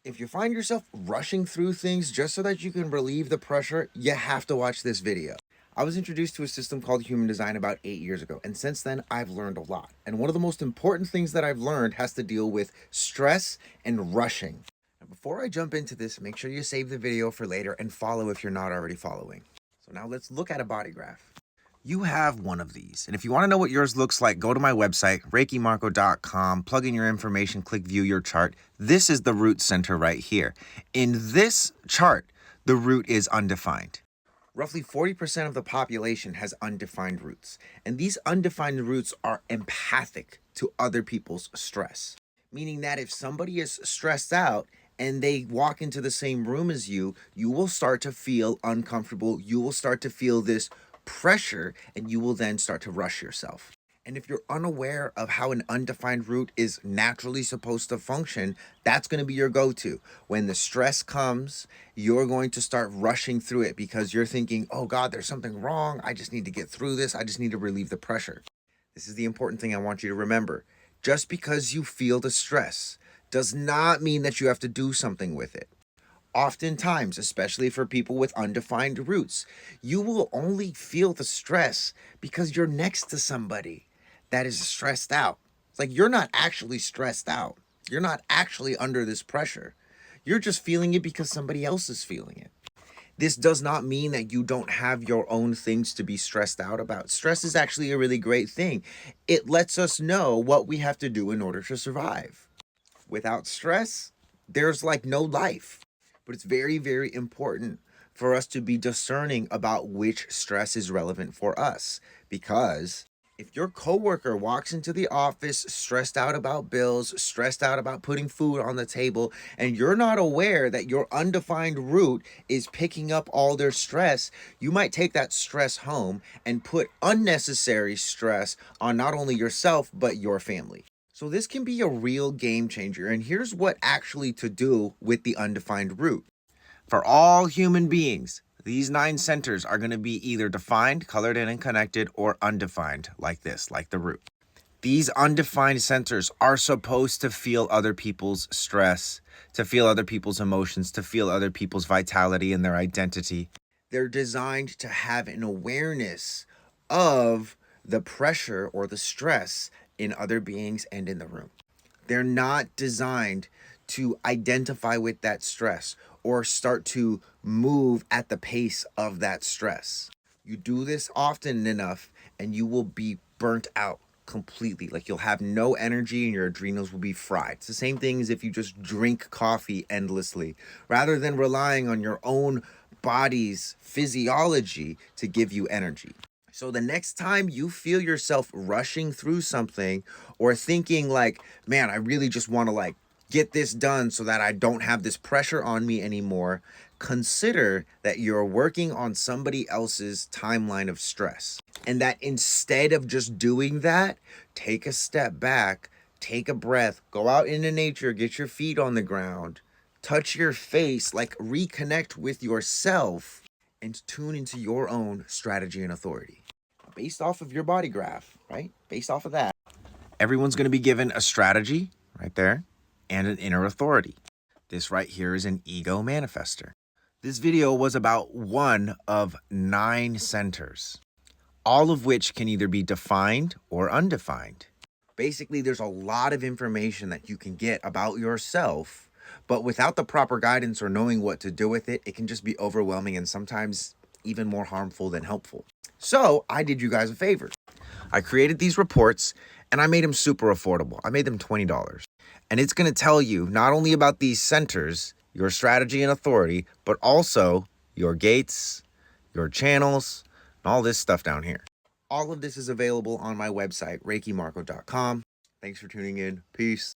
If you find yourself rushing through things just so that you can relieve the pressure, you have to watch this video. I was introduced to a system called human design about 8 years ago, and since then I've learned a lot. And one of the most important things that I've learned has to deal with stress and rushing. Now, before I jump into this, make sure you save the video for later and follow if you're not already following. So now let's look at a body graph. You have one of these. And if you want to know what yours looks like, go to my website, ReikiMarco.com, plug in your information, click view your chart. This is the root center right here. In this chart, the root is undefined. Roughly 40% of the population has undefined roots. And these undefined roots are empathic to other people's stress. Meaning that if somebody is stressed out and they walk into the same room as you, you will start to feel uncomfortable. You will start to feel this pressure, and you will then start to rush yourself. And if you're unaware of how an undefined root is naturally supposed to function, that's going to be your go-to. When the stress comes, you're going to start rushing through it because you're thinking, oh God, there's something wrong. I just need to get through this. I just need to relieve the pressure. This is the important thing I want you to remember. Just because you feel the stress does not mean that you have to do something with it. Oftentimes, especially for people with undefined roots, you will only feel the stress because you're next to somebody that is stressed out. It's like you're not actually stressed out. You're not actually under this pressure. You're just feeling it because somebody else is feeling it. This does not mean that you don't have your own things to be stressed out about. Stress is actually a really great thing. It lets us know what we have to do in order to survive. Without stress, there's like no life. But it's very, very important for us to be discerning about which stress is relevant for us. Because if your coworker walks into the office stressed out about bills, stressed out about putting food on the table, and you're not aware that your undefined root is picking up all their stress, you might take that stress home and put unnecessary stress on not only yourself, but your family. So this can be a real game changer, and here's what actually to do with the undefined root. For all human beings, these 9 centers are going to be either defined, colored in and connected, or undefined, like this, like the root. These undefined centers are supposed to feel other people's stress, to feel other people's emotions, to feel other people's vitality and their identity. They're designed to have an awareness of the pressure or the stress in other beings and in the room. They're not designed to identify with that stress or start to move at the pace of that stress. You do this often enough and you will be burnt out completely. Like you'll have no energy and your adrenals will be fried. It's the same thing as if you just drink coffee endlessly rather than relying on your own body's physiology to give you energy. So the next time you feel yourself rushing through something or thinking like, man, I really just want to get this done so that I don't have this pressure on me anymore, consider that you're working on somebody else's timeline of stress. And that instead of just doing that, take a step back, take a breath, go out into nature, get your feet on the ground, touch your face, reconnect with yourself and tune into your own strategy and authority. Based off of your body graph, right? Based off of that, everyone's going to be given a strategy right there and an inner authority. This right here is an ego manifester. This video was about one of 9 centers, all of which can either be defined or undefined. Basically, there's a lot of information that you can get about yourself, but without the proper guidance or knowing what to do with it, it can just be overwhelming and sometimes even more harmful than helpful. So I did you guys a favor. I created these reports and I made them super affordable. I made them $20. And it's going to tell you not only about these centers, your strategy and authority, but also your gates, your channels, and all this stuff down here. All of this is available on my website, ReikiMarco.com. Thanks for tuning in. Peace.